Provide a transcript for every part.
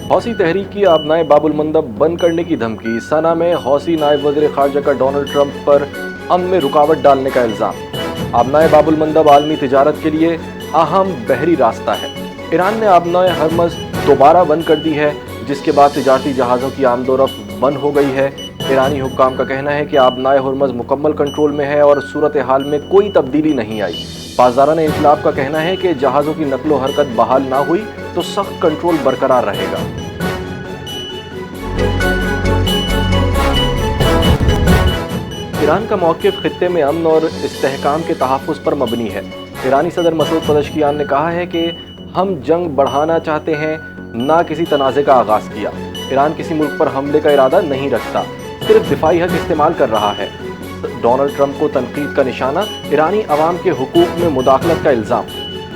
हौसी तहरीक की आबनाए बाबुल मंदब बंद करने की धमकी। सना में हौसी नायब वज़ीर ख़ारजा का डोनाल्ड ट्रंप पर अमन में रुकावट डालने का इल्ज़ाम। आबनाए बाबुल मंदब आलमी तिजारत के लिए अहम बहरी रास्ता है। ईरान ने आबनाए हरमज़ दोबारा बंद कर दी है, जिसके बाद तिजारती जहाज़ों की आमदोरफ्त बंद हो गई है। ईरानी हुक्काम का कहना है कि आबनाए हरमज़ मुकम्मल कंट्रोल में है और सूरत हाल में कोई तब्दीली नहीं आई। पासदारान इत्तलाफ का कहना है कि जहाज़ों की नकलो हरकत बहाल ना हुई तो सख्त कंट्रोल बरकरार रहेगा। ईरान का मौक़िफ़ खित्ते में अमन और इस्तेहकाम के तहफ़्फ़ुज़ पर मबनी है। ईरानी सदर मसूद पज़ेश्कियान ने कहा है कि हम जंग बढ़ाना चाहते हैं, ना किसी तनाज़े का आगाज़ किया। ईरान किसी मुल्क पर हमले का इरादा नहीं रखता, सिर्फ दिफाई हक इस्तेमाल कर रहा है। डोनाल्ड ट्रंप को तनकीद का निशाना, ईरानी अवाम के हुकूक में मुदाखलत का इल्ज़ाम।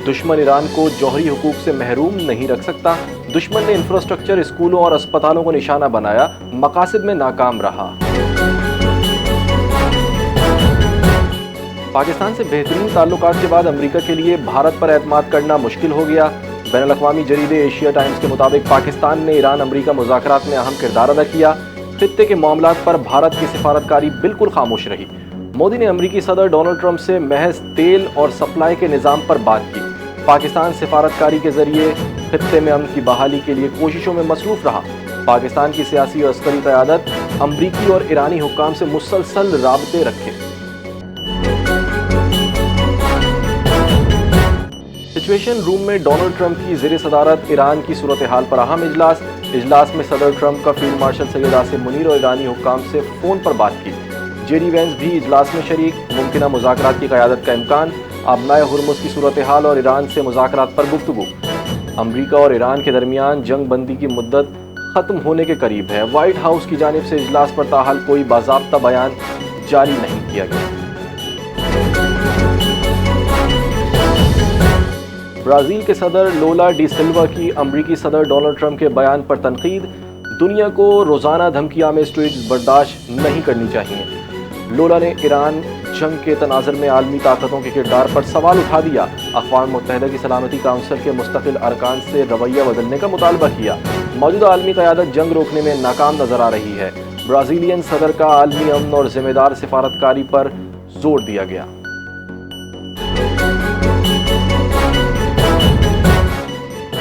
दुश्मन ईरान को जौहरी हुकूक से महरूम नहीं रख सकता। दुश्मन ने इंफ्रास्ट्रक्चर, स्कूलों और अस्पतालों को निशाना बनाया, मकासद में नाकाम रहा। पाकिस्तान से बेहतरीन ताल्लुकात के बाद अमेरिका के लिए भारत पर एतमाद करना मुश्किल हो गया। बैनुल-अक़वामी जरीदे एशिया टाइम्स के मुताबिक पाकिस्तान ने ईरान अमेरिका मुज़ाकरात में अहम किरदार अदा किया। खित्ते के मामलात पर भारत की सिफारतकारी बिल्कुल खामोश रही। मोदी ने अमेरिकी सदर डोनाल्ड ट्रंप से महज तेल और सप्लाई के निज़ाम पर बात की। पाकिस्तान सिफारतकारी के जरिए खित्ते में अमन की बहाली के लिए कोशिशों में मसरूफ़ रहा। पाकिस्तान की सियासी और अस्करी क़यादत अमरीकी और ईरानी हुक्काम से मुसलसल राबते रखे। सिचुएशन रूम में डोनाल्ड ट्रंप की ज़ेर सदारत ईरान की सूरत हाल पर अहम इजलास में सदर ट्रंप का फील्ड मार्शल सैयद आसिम मुनीर और ईरानी हुक्काम से फ़ोन पर बात की। जेडी वेंस भी इजलास में शरीक। मुमकिना मुज़ाकरात की क़यादत का इम्कान। आबनाए हुर्मुज़ की सूरत हाल और ईरान से मुज़ाकरात पर गुफ्तगू। अमरीका और ईरान के दरमियान जंग बंदी की मुद्दत ख़त्म होने के करीब है। वाइट हाउस की जानिब से इजलास पर ताहाल कोई बाज़ाब्ता बयान जारी नहीं किया गया। ब्राज़ील के सदर लोला डी सिल्वा की अमरीकी सदर डोनाल्ड ट्रंप के बयान पर तनकीद। दुनिया को रोज़ाना धमकियाँ में ट्वीट्स बर्दाश्त नहीं करनी चाहिए। लोला ने ईरान जंग के तनाज़ुर में आलमी ताकतों के किरदार पर सवाल उठा दिया। अक़वाम मुत्तहिदा की सलामती काउंसिल के मुस्तक़िल अरकान से रवैया बदलने का मुतालबा किया। मौजूदा आलमी क़यादत जंग रोकने में नाकाम नज़र आ रही है। ब्राज़ीलियन सदर का आलमी अमन और ज़िम्मेदार सिफारतकारी पर जोर दिया गया।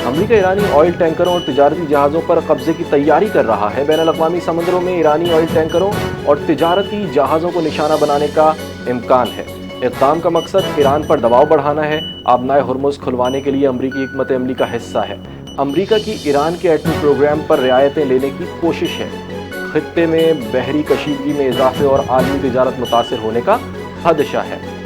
अमेरिका ईरानी ऑयल टैंकरों और तिजारती जहाज़ों पर कब्जे की तैयारी कर रहा है। बैनुल-अक़वामी समुद्रों में ईरानी ऑयल टैंकरों और तिजारती जहाज़ों को निशाना बनाने का इम्कान है। इक़दाम का मकसद ईरान पर दबाव बढ़ाना है। आबनाए हुर्मुज़ खुलवाने के लिए अमरीकी हिकमत अमली का हिस्सा है। अमरीका की ईरान के एटमी प्रोग्राम पर रियायतें लेने की कोशिश है। खित्ते में बहरी कशीदगी में इजाफे और आलमी तिजारत मुतासिर होने का खदशा है।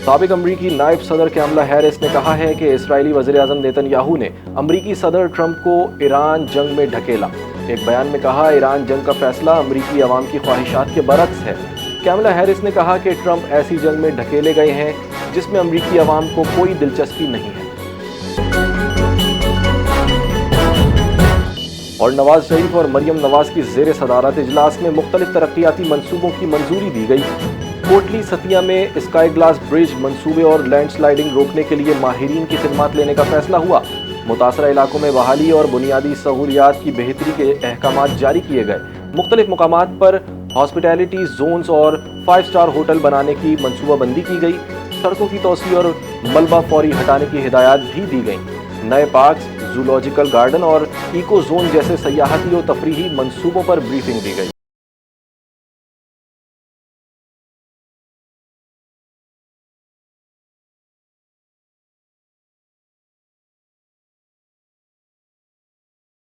साबिक अमरीकी नायब सदर कैमला हैरिस ने कहा है कि इस्राएली वज़ीर-ए-आज़म नेतन्याहू ने अमरीकी सदर ट्रंप को ईरान जंग में ढकेला। एक बयान में कहा, ईरान जंग का फैसला अमरीकी अवाम की ख्वाहिशात के बरक्स है। कैमला हैरिस ने कहा कि ट्रंप ऐसी जंग में ढकेले गए हैं जिसमें अमरीकी अवाम को कोई दिलचस्पी नहीं है। और नवाज शरीफ और मरियम नवाज की ज़ेर सदारत इजलास में मुख्तलिफ तरक्याती मंसूबों की मंजूरी दी गई। कोटली सतिया में स्काई ग्लास ब्रिज मंसूबे और लैंडस्लाइडिंग रोकने के लिए माहिरीन की खिदमत लेने का फैसला हुआ। मुतासरा इलाकों में बहाली और बुनियादी सहूलियात की बेहतरी के अहकामात जारी किए गए। मुख्तलिफ मकामात पर हॉस्पिटैलिटी जोन्स और 5 स्टार होटल बनाने की मनसूबाबंदी की गई। सड़कों की तोसी और मलबा फौरी हटाने की हिदायत भी दी गई। नए पार्क्स, जूलॉजिकल गार्डन और इको जोन जैसे सयाहती और तफरीही मंसूबों पर ब्रीफिंग दी गई।